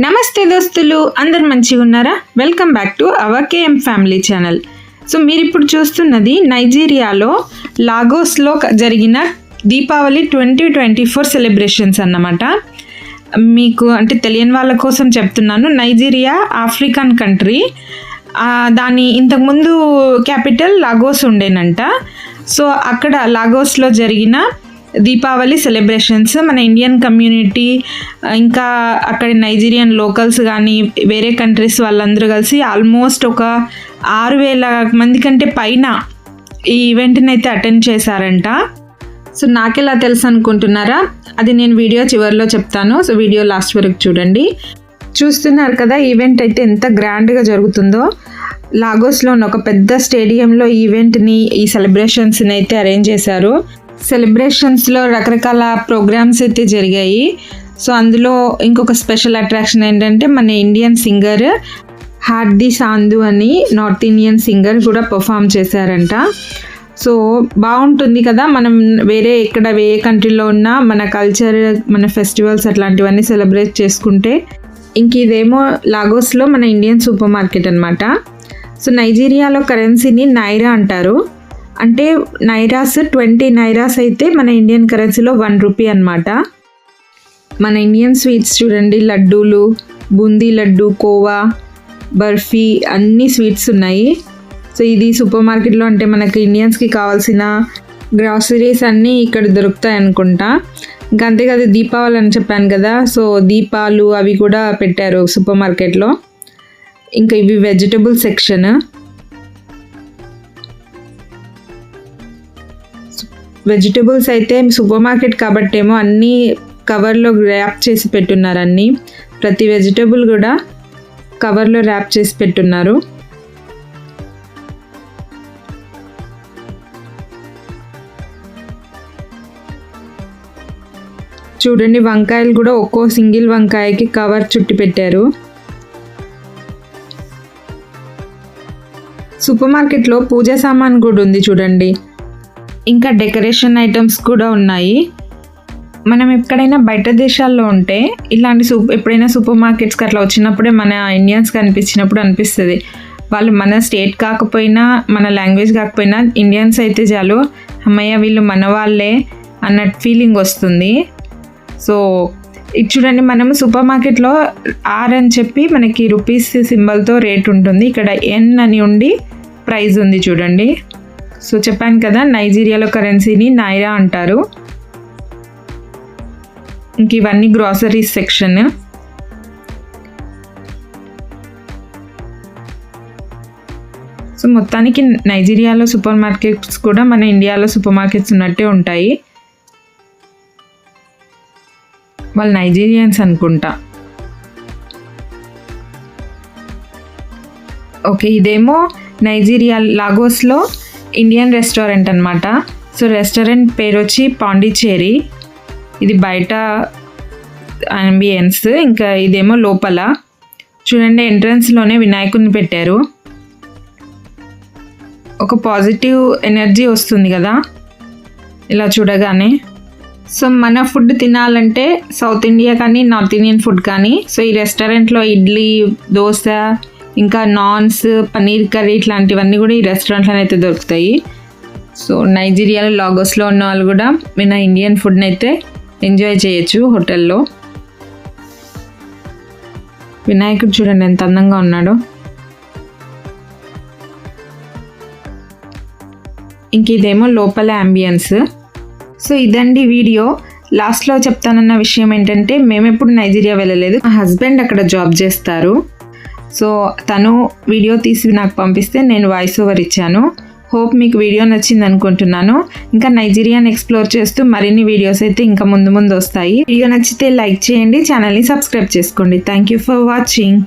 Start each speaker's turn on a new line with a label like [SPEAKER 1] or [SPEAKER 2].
[SPEAKER 1] నమస్తే దోస్తులు, అందరు మంచిగా ఉన్నారా? Welcome back to our KM family channel. So మీరు ఇప్పుడు చూస్తున్నది నైజీరియాలో లాగోస్లో జరిగిన దీపావళి 2024 సెలబ్రేషన్స్ అన్నమాట. మీకు అంటే తెలియని వాళ్ళ కోసం చెప్తున్నాను. Nigeria African country. దాని ఇంతకుముందు క్యాపిటల్ లాగోస్ ఉండేనంట. సో అక్కడ లాగోస్లో జరిగిన దీపావళి సెలబ్రేషన్స్ మన ఇండియన్ కమ్యూనిటీ, ఇంకా అక్కడ నైజీరియన్ లోకల్స్ కానీ వేరే కంట్రీస్ వాళ్ళందరూ కలిసి ఆల్మోస్ట్ ఒక 6,000 మంది కంటే పైన ఈ ఈవెంట్ని అయితే అటెండ్ చేశారంట. సో నాకెలా తెలుసు అనుకుంటున్నారా? అది నేను వీడియో చివరిలో చెప్తాను. సో వీడియో లాస్ట్ వరకు చూడండి. చూస్తున్నారు కదా, ఈవెంట్ అయితే ఎంత గ్రాండ్గా జరుగుతుందో. లాగోస్లో ఉన్న ఒక పెద్ద స్టేడియంలో ఈవెంట్ని, ఈ సెలబ్రేషన్స్ని అయితే అరేంజ్ చేశారు. సెలబ్రేషన్స్లో రకరకాల ప్రోగ్రామ్స్ అయితే జరిగాయి. సో అందులో ఇంకొక స్పెషల్ అట్రాక్షన్ ఏంటంటే మన ఇండియన్ సింగర్ హార్దీ సాంధు అని నార్త్ ఇండియన్ సింగర్ కూడా పర్ఫామ్ చేశారంట. సో బాగుంటుంది కదా, మనం వేరే ఎక్కడ ఏ కంట్రీలో ఉన్నా మన కల్చర్, మన ఫెస్టివల్స్ అట్లాంటివన్నీ సెలబ్రేట్ చేసుకుంటే. ఇంక ఇదేమో లాగోస్లో మన ఇండియన్ సూపర్ మార్కెట్ అనమాట. సో నైజీరియాలో కరెన్సీని నైరా అంటారు. అంటే నైరాస్ 20 నైరాస్ అయితే మన ఇండియన్ కరెన్సీలో 1 రూపీ అనమాట. మన ఇండియన్ స్వీట్స్ చూడండి, లడ్డూలు, బూందీ లడ్డు, కోవా, బర్ఫీ, అన్ని స్వీట్స్ ఉన్నాయి. సో ఇది సూపర్ మార్కెట్లో అంటే మనకి ఇండియన్స్కి కావాల్సిన గ్రాసరీస్ అన్నీ ఇక్కడ దొరుకుతాయి అనుకుంటా. ఇంకా అంతేకాదు, దీపావళి అని చెప్పాను కదా, సో దీపాలు అవి కూడా పెట్టారు సూపర్ మార్కెట్లో. ఇంకా ఇవి వెజిటబుల్ సెక్షన్. వెజిటబుల్స్ అయితే సూపర్ మార్కెట్ కాబట్టేమో అన్నీ కవర్లో ర్యాప్ చేసి పెట్టున్నారు. అన్నీ ప్రతి వెజిటబుల్ కూడా కవర్లో ర్యాప్ చేసి పెట్టున్నారు. చూడండి, వంకాయలు కూడా ఒక్కో సింగిల్ వంకాయకి కవర్ చుట్టి పెట్టారు. సూపర్ మార్కెట్లో పూజా సామాన్ కూడా ఉంది చూడండి. ఇంకా డెకరేషన్ ఐటమ్స్ కూడా ఉన్నాయి. మనం ఎక్కడైనా బయట దేశాల్లో ఉంటే ఇలాంటి ఎప్పుడైనా సూపర్ మార్కెట్స్కి అట్లా వచ్చినప్పుడే మన ఇండియన్స్ కనిపించినప్పుడు అనిపిస్తుంది, వాళ్ళు మన స్టేట్ కాకపోయినా, మన లాంగ్వేజ్ కాకపోయినా ఇండియన్స్ అయితే చాలు, అమ్మయ్య వీళ్ళు మన వాళ్ళే అన్నట్టు ఫీలింగ్ వస్తుంది. సో ఇది చూడండి, మనము సూపర్ మార్కెట్లో ఆర్ అని చెప్పి మనకి రూపీస్ సింబల్తో రేట్ ఉంటుంది. ఇక్కడ ఎన్ అని ఉండి ప్రైస్ ఉంది చూడండి. సో చెప్పాను కదా, నైజీరియాలో కరెన్సీని నైరా అంటారు. ఇంక ఇవన్నీ గ్రాసరీస్ సెక్షన్. సో మొత్తానికి నైజీరియాలో సూపర్ మార్కెట్స్ కూడా మన ఇండియాలో సూపర్ మార్కెట్స్ ఉన్నట్టే ఉంటాయి. వాళ్ళు నైజీరియన్స్ అనుకుంటా. ఓకే, ఇదేమో నైజీరియా లాగోస్లో ఇండియన్ రెస్టారెంట్ అనమాట. సో రెస్టారెంట్ పేరు వచ్చి పాండిచేరి. ఇది బయట అంబియన్స్. ఇంకా ఇదేమో లోపల చూడండి, ఎంట్రన్స్లోనే వినాయకుడిని పెట్టారు. ఒక పాజిటివ్ ఎనర్జీ వస్తుంది కదా ఇలా చూడగానే. సో మన ఫుడ్ తినాలంటే సౌత్ ఇండియా కానీ నార్త్ ఇండియన్ ఫుడ్ కానీ, సో ఈ రెస్టారెంట్లో ఇడ్లీ, దోశ, ఇంకా నాన్స్, పన్నీర్ కర్రీ ఇట్లాంటివన్నీ కూడా ఈ రెస్టారెంట్లో అయితే దొరుకుతాయి. సో నైజీరియాలో లాగోస్లో ఉన్న వాళ్ళు కూడా మన ఇండియన్ ఫుడ్ని అయితే ఎంజాయ్ చేయొచ్చు హోటల్లో. వినాయకుడు చూడండి ఎంత అందంగా ఉన్నాడో. ఇంక ఇదేమో లోపల అంబియన్స్. సో ఇదండి వీడియో. లాస్ట్లో చెప్తానన్న విషయం ఏంటంటే, మేము ఎప్పుడు నైజీరియా వెళ్ళలేదు. మా హస్బెండ్ అక్కడ జాబ్ చేస్తారు. సో తను వీడియో తీసి నాకు పంపిస్తే నేను వాయిస్ ఓవర్ ఇచ్చాను. హోప్ మీకు వీడియో నచ్చింది అనుకుంటున్నాను. ఇంకా నైజీరియాని ఎక్స్ప్లోర్ చేస్తూ మరిన్ని వీడియోస్ అయితే ఇంకా ముందు వస్తాయి. వీడియో నచ్చితే లైక్ చేయండి, ఛానల్ని సబ్స్క్రైబ్ చేసుకోండి. Thank you for watching.